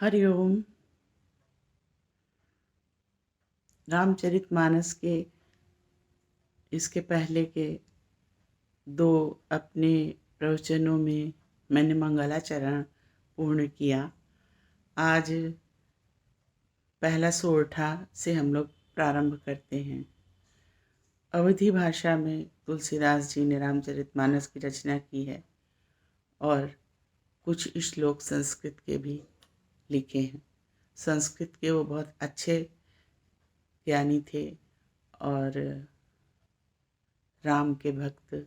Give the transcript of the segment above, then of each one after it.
हरिओम। रामचरितमानस के इसके पहले के दो अपने प्रवचनों में मैंने मंगलाचरण पूर्ण किया। आज पहला सोरठा से हम लोग प्रारंभ करते हैं। अवधी भाषा में तुलसीदास जी ने रामचरितमानस की रचना की है और कुछ श्लोक संस्कृत के भी लिखे हैं। संस्कृत के वो बहुत अच्छे ज्ञानी थे और राम के भक्त।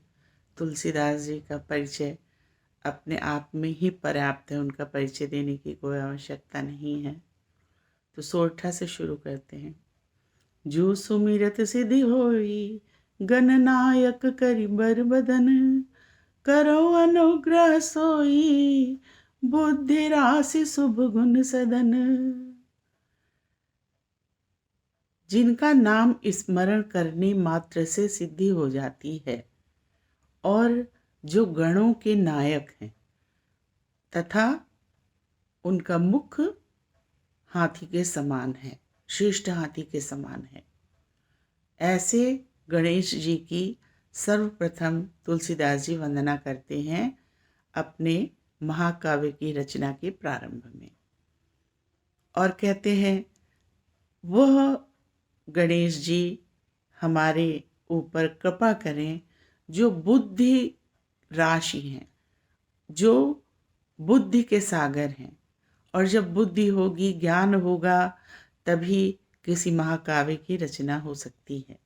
तुलसीदास जी का परिचय अपने आप में ही पर्याप्त है, उनका परिचय देने की कोई आवश्यकता नहीं है। तो सोरठा से शुरू करते हैं। जो सुमिरत सिद्धि होई, गणनायक करि बर बदन, करो अनुग्रह सोई, बुद्धि राशि शुभ गुण सदन। जिनका नाम स्मरण करने मात्र से सिद्धि हो जाती है और जो गणों के नायक हैं तथा उनका मुख हाथी के समान है, श्रेष्ठ हाथी के समान है, ऐसे गणेश जी की सर्वप्रथम तुलसीदास जी वंदना करते हैं अपने महाकाव्य की रचना के प्रारंभ में और कहते हैं वह गणेश जी हमारे ऊपर कृपा करें जो बुद्धि राशि हैं, जो बुद्धि के सागर हैं, और जब बुद्धि होगी, ज्ञान होगा, तभी किसी महाकाव्य की रचना हो सकती है।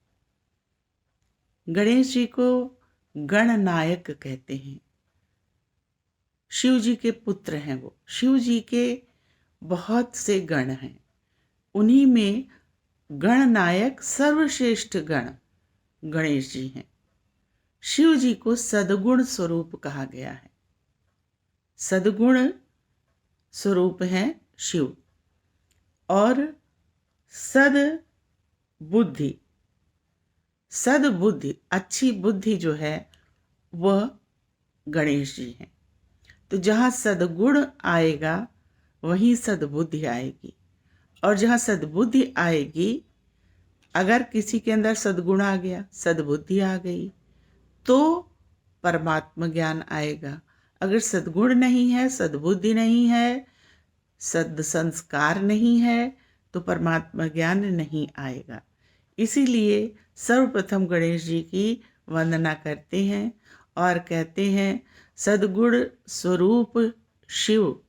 गणेश जी को गणनायक कहते हैं। शिव जी के पुत्र हैं वो। शिव जी के बहुत से गण हैं, उन्हीं में गणनायक सर्वश्रेष्ठ गण गणेश जी हैं। शिव जी को सद्गुण स्वरूप कहा गया है। सद्गुण स्वरूप है शिव और सद्बुद्धि, सद्बुद्धि, अच्छी बुद्धि जो है वह गणेश जी हैं। तो जहाँ सद्गुण आएगा वहीं सद्बुद्धि आएगी, और जहाँ सद्बुद्धि आएगी, अगर किसी के अंदर सद्गुण आ गया, सद्बुद्धि आ गई, तो परमात्मा ज्ञान आएगा। अगर सद्गुण नहीं है, सद्बुद्धि नहीं है, सद संस्कार नहीं है, तो परमात्मा ज्ञान नहीं आएगा। इसीलिए सर्वप्रथम गणेश जी की वंदना करते हैं और कहते हैं सद्गुण स्वरूप शिव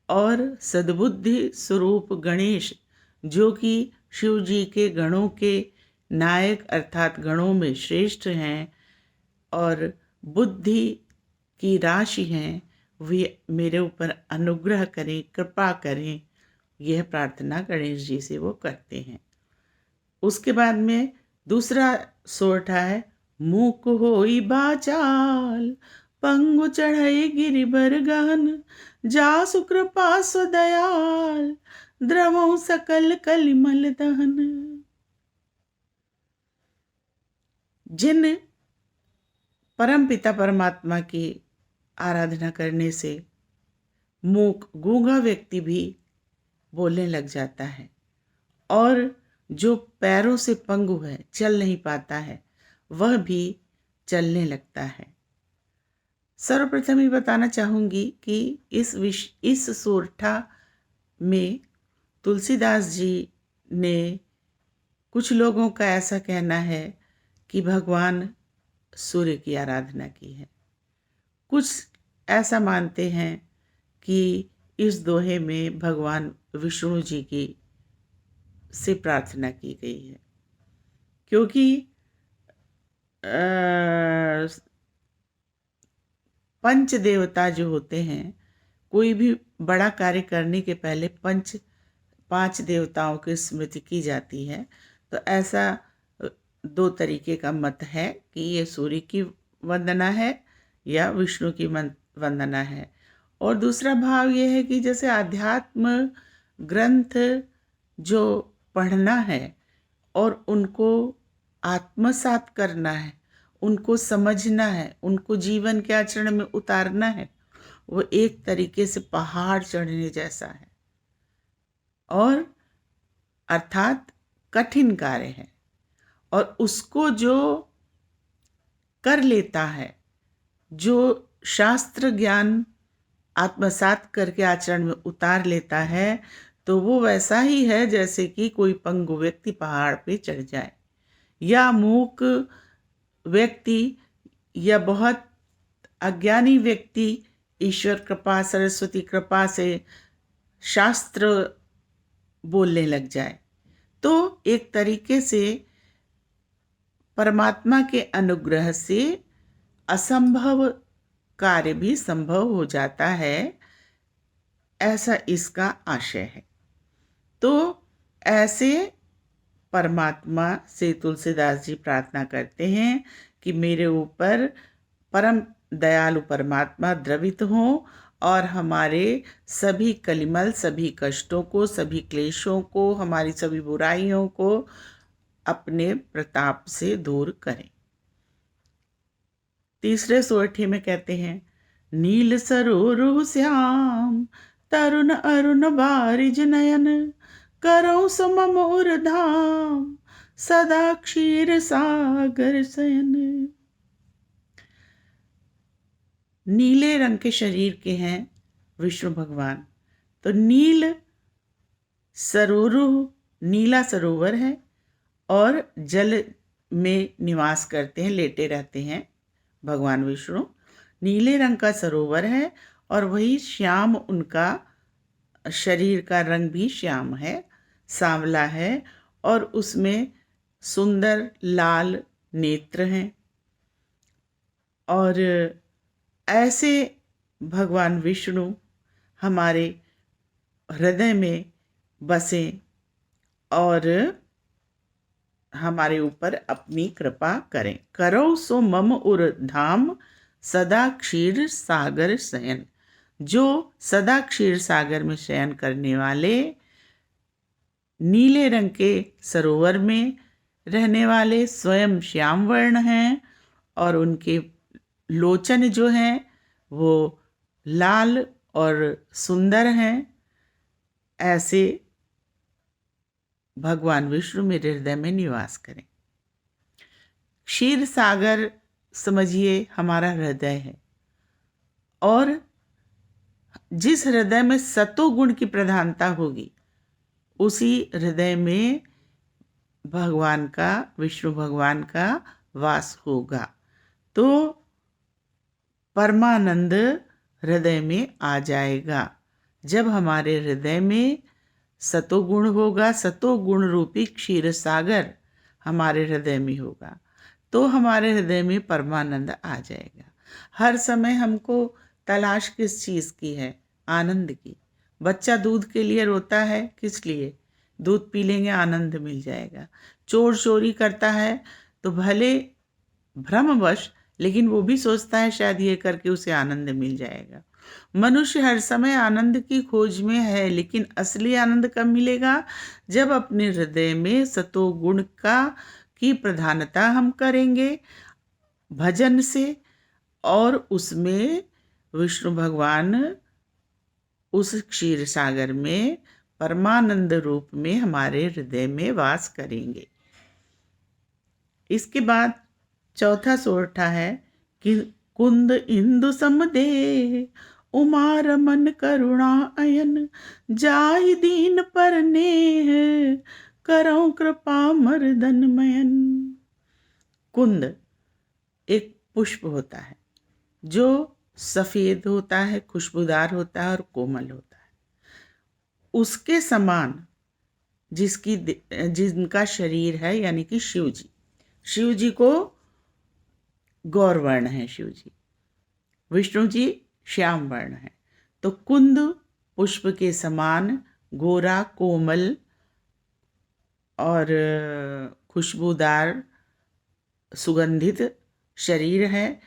और सद्बुद्धि स्वरूप गणेश, जो कि शिव जी के गणों के नायक अर्थात गणों में श्रेष्ठ हैं और बुद्धि की राशि हैं, वे मेरे ऊपर अनुग्रह करें, कृपा करें, यह प्रार्थना गणेश जी से वो करते हैं। उसके बाद में दूसरा सोरठा है। मूक होई बाचाल, पंगु चढ़ई गिरिबर गहन, जासु कृपा सुदयाल, द्रवौ सकल कलिमल दहन। जिन परम पिता परमात्मा की आराधना करने से मूक गूंगा व्यक्ति भी बोलने लग जाता है और जो पैरों से पंगु है, चल नहीं पाता है, वह भी चलने लगता है। सर्वप्रथम ही बताना चाहूँगी कि इस सोरठा में तुलसीदास जी ने, कुछ लोगों का ऐसा कहना है कि भगवान सूर्य की आराधना की है, कुछ ऐसा मानते हैं कि इस दोहे में भगवान विष्णु जी की से प्रार्थना की गई है, क्योंकि पंच देवता जो होते हैं, कोई भी बड़ा कार्य करने के पहले पांच देवताओं की स्मृति की जाती है। तो ऐसा दो तरीके का मत है कि ये सूर्य की वंदना है या विष्णु की वंदना है। और दूसरा भाव ये है कि जैसे आध्यात्म ग्रंथ जो पढ़ना है और उनको आत्मसात करना है, उनको समझना है, उनको जीवन के आचरण में उतारना है, वो एक तरीके से पहाड़ चढ़ने जैसा है। और अर्थात कठिन कार्य है, और उसको जो कर लेता है, जो शास्त्र ज्ञान आत्मसात करके आचरण में उतार लेता है, तो वो वैसा ही है जैसे कि कोई पंगु व्यक्ति पहाड़ पे चढ़ जाए, या मूक व्यक्ति या बहुत अज्ञानी व्यक्ति ईश्वर कृपा, सरस्वती कृपा से शास्त्र बोलने लग जाए। तो एक तरीके से परमात्मा के अनुग्रह से असंभव कार्य भी संभव हो जाता है, ऐसा इसका आशय है। तो ऐसे परमात्मा से तुलसीदास जी प्रार्थना करते हैं कि मेरे ऊपर परम दयालु परमात्मा द्रवित हों और हमारे सभी कलिमल, सभी कष्टों को, सभी क्लेशों को, हमारी सभी बुराइयों को अपने प्रताप से दूर करें। तीसरे सोरठी में कहते हैं, नील सरोरु श्याम तरुण अरुण बारिज नयन, करौ सम मोर धाम सदा क्षीर सागर शयन। नीले रंग के शरीर के हैं विष्णु भगवान। तो नील सरोरु, नीला सरोवर है और जल में निवास करते हैं, लेटे रहते हैं भगवान विष्णु। नीले रंग का सरोवर है और वही श्याम, उनका शरीर का रंग भी श्याम है, सांवला है, और उसमें सुंदर लाल नेत्र हैं। और ऐसे भगवान विष्णु हमारे हृदय में बसे और हमारे ऊपर अपनी कृपा करें। करो सो मम उर धाम सदा क्षीर सागर शयन। जो सदा क्षीर सागर में शयन करने वाले, नीले रंग के सरोवर में रहने वाले, स्वयं श्याम वर्ण हैं और उनके लोचन जो हैं वो लाल और सुंदर हैं, ऐसे भगवान विष्णु मेरे हृदय में निवास करें। क्षीर सागर समझिए हमारा हृदय है, और जिस हृदय में सतोगुण की प्रधानता होगी उसी हृदय में भगवान का, विष्णु भगवान का वास होगा। तो परमानंद हृदय में आ जाएगा। जब हमारे हृदय में सतोगुण होगा, सतोगुण रूपी क्षीर सागर हमारे हृदय में होगा, तो हमारे हृदय में परमानंद आ जाएगा। हर समय हमको तलाश किस चीज़ की है? आनंद की। बच्चा दूध के लिए रोता है, किस लिए? दूध पी लेंगे आनंद मिल जाएगा। चोर चोरी करता है तो भले भ्रमवश, लेकिन वो भी सोचता है शायद ये करके उसे आनंद मिल जाएगा। मनुष्य हर समय आनंद की खोज में है, लेकिन असली आनंद कब मिलेगा? जब अपने हृदय में सतोगुण की प्रधानता हम करेंगे भजन से, और उसमें विष्णु भगवान उस क्षीर सागर में परमानंद रूप में हमारे हृदय में वास करेंगे। इसके बाद चौथा सोरठा है कि कुंद इंदु समदे उमा रमन करुणा अयन, जाहि दीन पर नेह करौ कृपा मर्दन मयन। कुंद एक पुष्प होता है जो सफ़ेद होता है, खुशबूदार होता है और कोमल होता है। उसके समान जिनका शरीर है, यानी कि शिव जी, शिव जी को गौरवर्ण है, शिव जी, विष्णु जी श्याम वर्ण है। तो कुंद पुष्प के समान गोरा, कोमल और खुशबूदार सुगंधित शरीर है।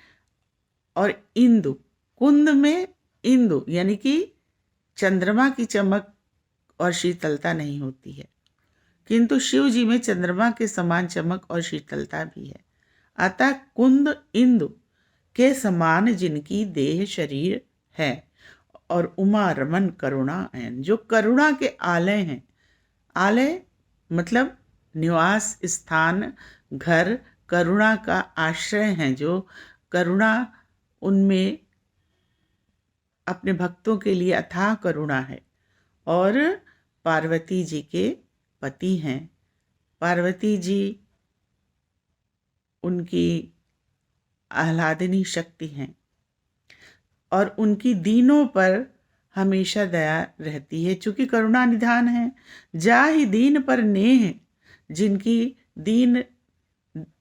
और इंदु, कुंद में इंदु यानी कि चंद्रमा की चमक और शीतलता नहीं होती है, किंतु शिव जी में चंद्रमा के समान चमक और शीतलता भी है। अतः कुंद इंदु के समान जिनकी देह शरीर है, और उमा रमन करुणा अयन, जो करुणा के आलय हैं, आलय मतलब निवास स्थान, घर, करुणा का आश्रय हैं, जो करुणा उनमें अपने भक्तों के लिए अथाह करुणा है। और पार्वती जी के पति हैं। पार्वती जी उनकी आह्लादिनी शक्ति हैं और उनकी दीनों पर हमेशा दया रहती है, चूँकि करुणा निधान है। जाहि दीन पर नेह, जिनकी दीन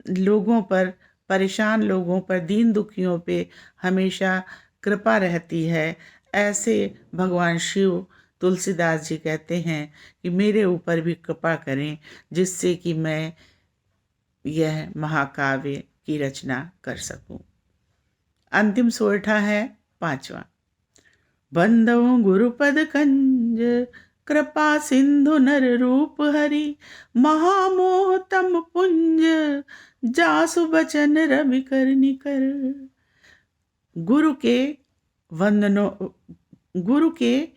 लोगों पर, परेशान लोगों पर, दीन दुखियों पे हमेशा कृपा रहती है, ऐसे भगवान शिव, तुलसीदास जी कहते हैं कि मेरे ऊपर भी कृपा करें, जिससे कि मैं यह महाकाव्य की रचना कर सकूं। अंतिम सोरठा है 5वां। बंदो गुरुपद कंज, कृपा सिंधु नर रूप हरि, महामोह तम पुंज, जासु बचन रवि कर निकर। गुरु के वंदनों, गुरु के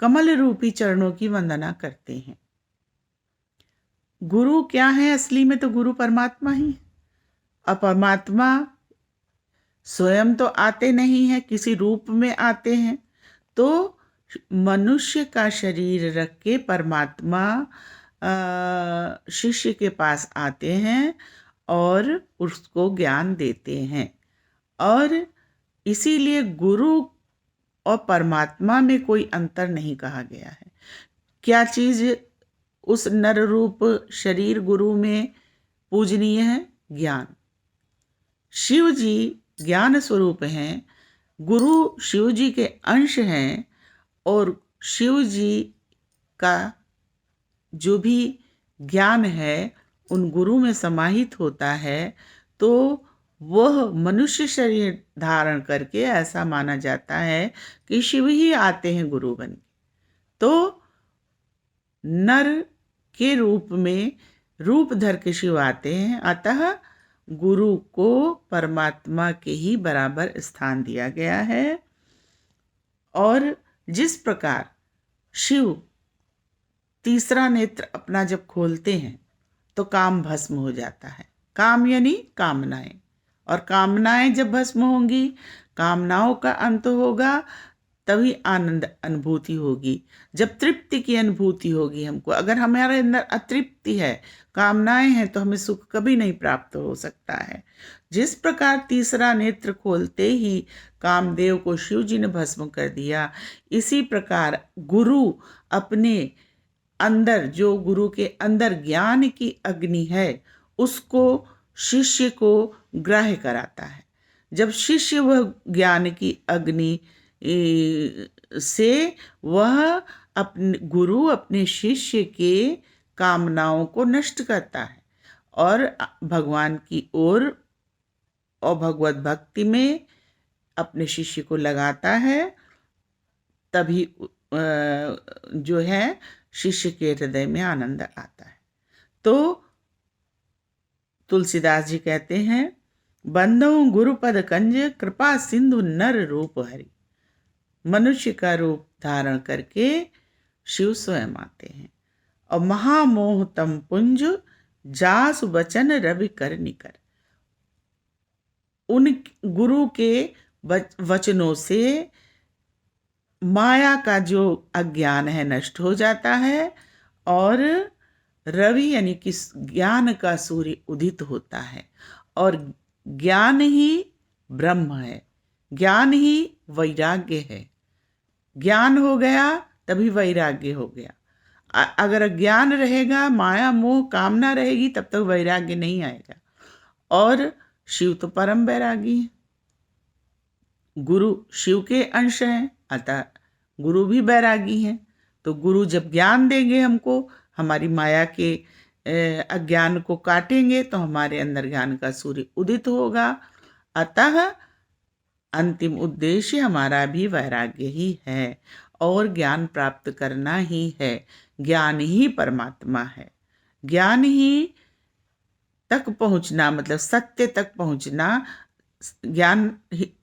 कमल रूपी चरणों की वंदना करते हैं। गुरु क्या है? असली में तो गुरु परमात्मा ही। अब परमात्मा स्वयं तो आते नहीं हैं, किसी रूप में आते हैं। तो मनुष्य का शरीर रख के परमात्मा शिष्य के पास आते हैं और उसको ज्ञान देते हैं। और इसीलिए गुरु और परमात्मा में कोई अंतर नहीं कहा गया है। क्या चीज़ उस नर रूप शरीर गुरु में पूजनीय है? ज्ञान। शिव जी ज्ञान स्वरूप हैं, गुरु शिव जी के अंश हैं, और शिव जी का जो भी ज्ञान है उन गुरु में समाहित होता है। तो वह मनुष्य शरीर धारण करके ऐसा माना जाता है कि शिव ही आते हैं गुरु बन के। तो नर के रूप में रूप धर के शिव आते हैं, अतः गुरु को परमात्मा के ही बराबर स्थान दिया गया है। और जिस प्रकार शिव तीसरा नेत्र अपना जब खोलते हैं तो काम भस्म हो जाता है। काम यानी कामनाएं, और कामनाएं जब भस्म होंगी, कामनाओं का अंत होगा, तभी आनंद अनुभूति होगी, जब तृप्ति की अनुभूति होगी हमको। अगर हमारे अंदर अतृप्ति है, कामनाएं हैं, तो हमें सुख कभी नहीं प्राप्त हो सकता है। जिस प्रकार तीसरा नेत्र खोलते ही कामदेव को शिव जी ने भस्म कर दिया, इसी प्रकार गुरु अपने अंदर, जो गुरु के अंदर ज्ञान की अग्नि है, उसको शिष्य को ग्राह्य कराता है। जब शिष्य वह ज्ञान की अग्नि से वह अपने गुरु अपने शिष्य के कामनाओं को नष्ट करता है और भगवान की ओर और भगवत भक्ति में अपने शिष्य को लगाता है। तभी जो है शिष्य के हृदय में आनंद आता है। तो तुलसीदास जी कहते हैं, बंदो गुरुपद कंज, कृपा सिंधु नर रूप हरि। मनुष्य का रूप धारण करके शिव स्वयं आते हैं। और महामोह तम पुंज, जासु बचन रवि कर निकर। उन गुरु के वचनों से माया का जो अज्ञान है नष्ट हो जाता है, और रवि यानी कि ज्ञान का सूर्य उदित होता है। और ज्ञान ही ब्रह्म है, ज्ञान ही वैराग्य है। ज्ञान हो गया तभी वैराग्य हो गया। अगर ज्ञान रहेगा, माया मोह कामना रहेगी, तब तक वैराग्य नहीं आएगा। और शिव तो परम वैरागी है, गुरु शिव के अंश हैं, अतः गुरु भी वैरागी हैं। तो गुरु जब ज्ञान देंगे हमको, हमारी माया के अज्ञान को काटेंगे, तो हमारे अंदर ज्ञान का सूर्य उदित होगा। अतः अंतिम उद्देश्य हमारा भी वैराग्य ही है और ज्ञान प्राप्त करना ही है। ज्ञान ही परमात्मा है। ज्ञान ही तक पहुंचना, मतलब सत्य तक पहुंचना। ज्ञान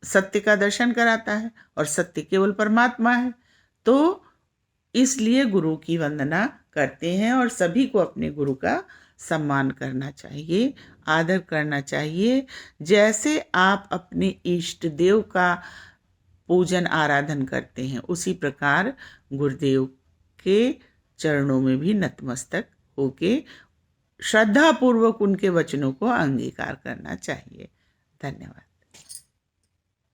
सत्य का दर्शन कराता है और सत्य केवल परमात्मा है। तो इसलिए गुरु की वंदना करते हैं और सभी को अपने गुरु का सम्मान करना चाहिए, आदर करना चाहिए। जैसे आप अपने इष्ट देव का पूजन आराधन करते हैं, उसी प्रकार गुरुदेव के चरणों में भी नतमस्तक होके श्रद्धापूर्वक उनके वचनों को अंगीकार करना चाहिए। धन्यवाद।